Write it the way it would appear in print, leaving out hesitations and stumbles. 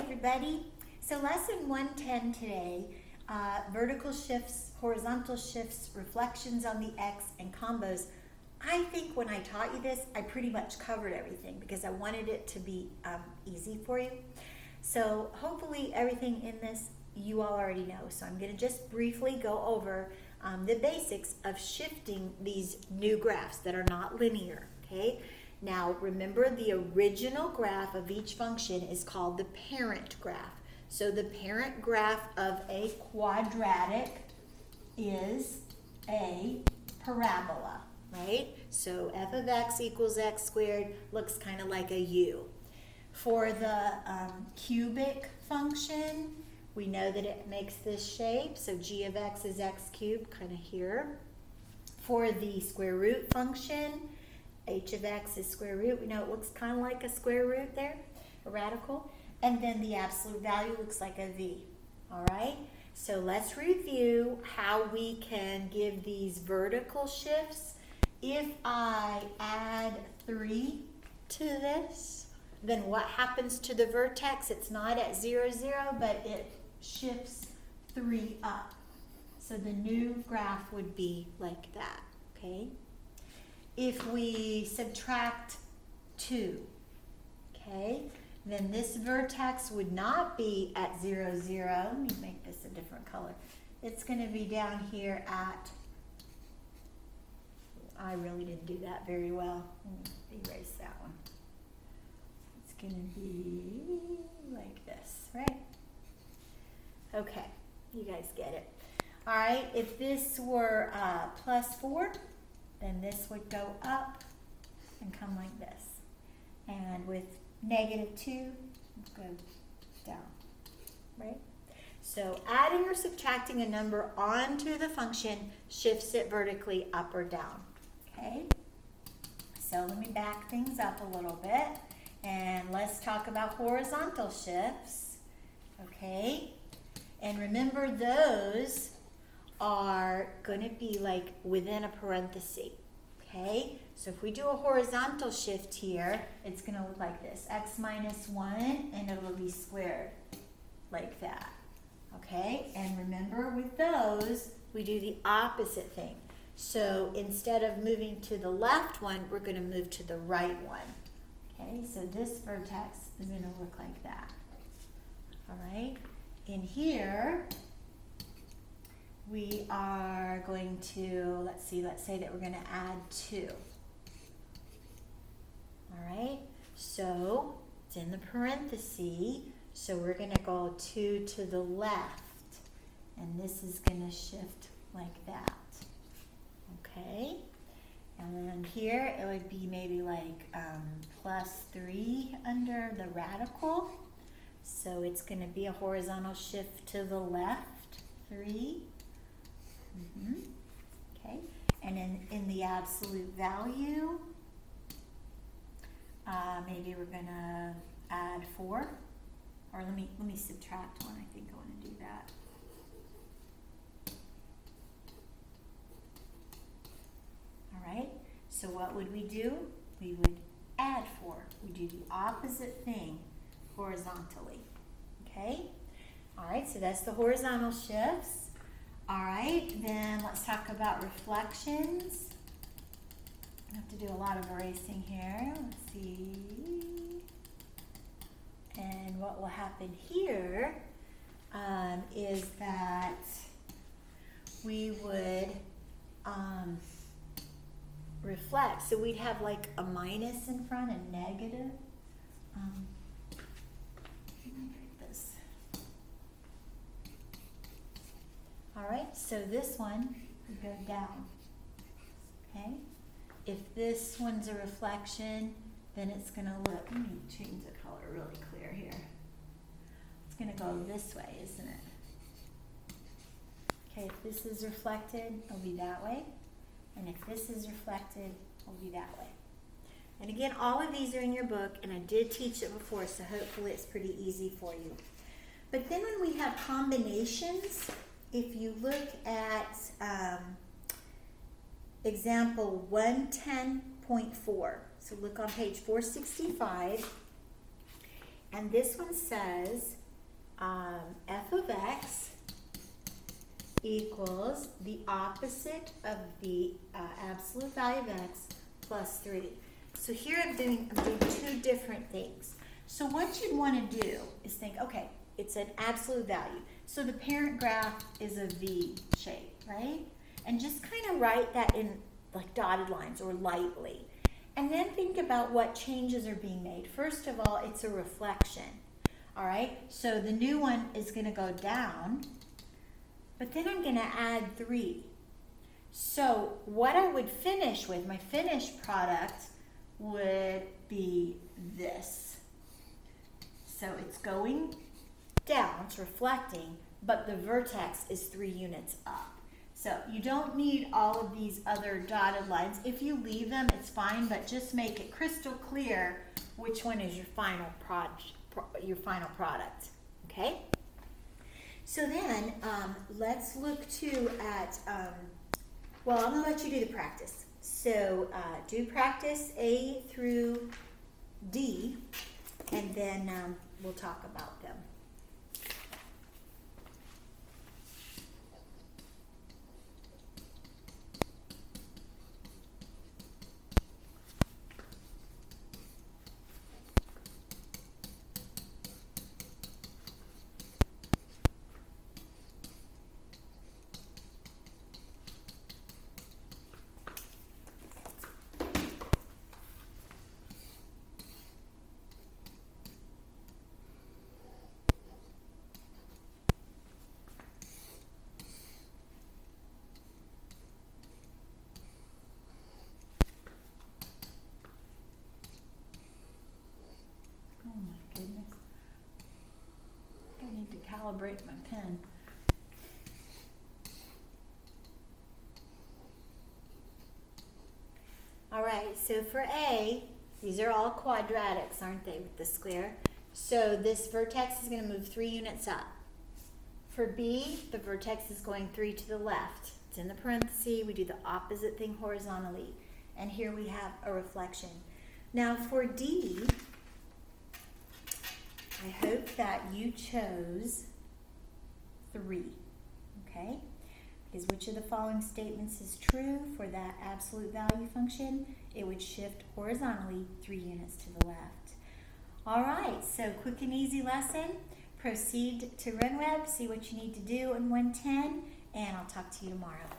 everybody. So lesson 110 today, vertical shifts, horizontal shifts, reflections on the X, and combos. I think when I taught you this, I pretty much covered everything because I wanted it to be easy for you. So hopefully everything in this you all already know. So I'm going to just briefly go over the basics of shifting these new graphs that are not linear, okay? Now remember, the original graph of each function is called the parent graph. So the parent graph of a quadratic is a parabola, right? So f of x equals x squared looks kind of like a U. For the cubic function, we know that it makes this shape. So g of x is x cubed, kind of here. For the square root function, h of x is square root. We know it looks kind of like a square root there, a radical. And then the absolute value looks like a v. All right? So let's review how we can give these vertical shifts. If I add 3 to this, then what happens to the vertex? It's not at 0, 0, but it shifts 3 up. So the new graph would be like that, okay? If we subtract 2, okay, then this vertex would not be at 0, 0. Let me make this a different color. It's going to be down here at, I really didn't do that very well. Erase that one. It's going to be like this, right? Okay, you guys get it. All right, if this were plus 4, then this would go up and come like this. And with negative 2, go down, right? So adding or subtracting a number onto the function shifts it vertically up or down, okay? So let me back things up a little bit, and let's talk about horizontal shifts, okay? And remember, those are going to be like within a parenthesis, okay? So if we do a horizontal shift here, it's going to look like this, x minus 1, and it will be squared like that, okay? And remember, with those, we do the opposite thing. So instead of moving to the left one, we're going to move to the right one, okay? So this vertex is going to look like that, all right? In here, we are going to, let's say that we're going to add 2. All right, so it's in the parenthesis, so we're going to go 2 to the left, and this is going to shift like that, okay? And then here it would be maybe like plus 3 under the radical, so it's going to be a horizontal shift to the left, 3. Okay, and then in the absolute value, maybe we're gonna add 4, or let me subtract 1. I think I want to do that. All right. So what would we do? We would add 4. We do the opposite thing horizontally. Okay. All right. So that's the horizontal shifts. All right, then let's talk about reflections. I have to do a lot of erasing here. Let's see. And what will happen here is that we would reflect. So we'd have like a minus in front, a negative. All right, so this one would go down, okay? If this one's a reflection, then it's going to look, let me change the color really clear here. It's going to go this way, isn't it? Okay, if this is reflected, it'll be that way. And if this is reflected, it'll be that way. And again, all of these are in your book, and I did teach it before, so hopefully it's pretty easy for you. But then when we have combinations, if you look at example 110.4, so look on page 465, And this one says f of x equals the opposite of the absolute value of x plus 3. So here I'm doing two different things. So what you'd want to do is think, okay, it's an absolute value. So the parent graph is a V shape, right? And just kind of write that in like dotted lines or lightly. And then think about what changes are being made. First of all, it's a reflection. All right, so the new one is going to go down, but then I'm going to add 3. So what I would finish with, my finished product would be this. So it's going down, it's reflecting, but the vertex is 3 units up. So you don't need all of these other dotted lines. If you leave them, it's fine, but just make it crystal clear which one is your final product. Okay? So then let's look too at, well, I'm going to let you do the practice. So do practice A through D, and then we'll talk about them. Oh my goodness. I need to calibrate my pen. All right, so for A, these are all quadratics, aren't they, with the square? So this vertex is going to move 3 units up. For B, the vertex is going 3 to the left. It's in the parentheses. We do the opposite thing horizontally. And here we have a reflection. Now for D, I hope that you chose 3, okay? Because which of the following statements is true for that absolute value function? It would shift horizontally 3 units to the left. All right, so quick and easy lesson. Proceed to RunWeb, see what you need to do in 110, and I'll talk to you tomorrow.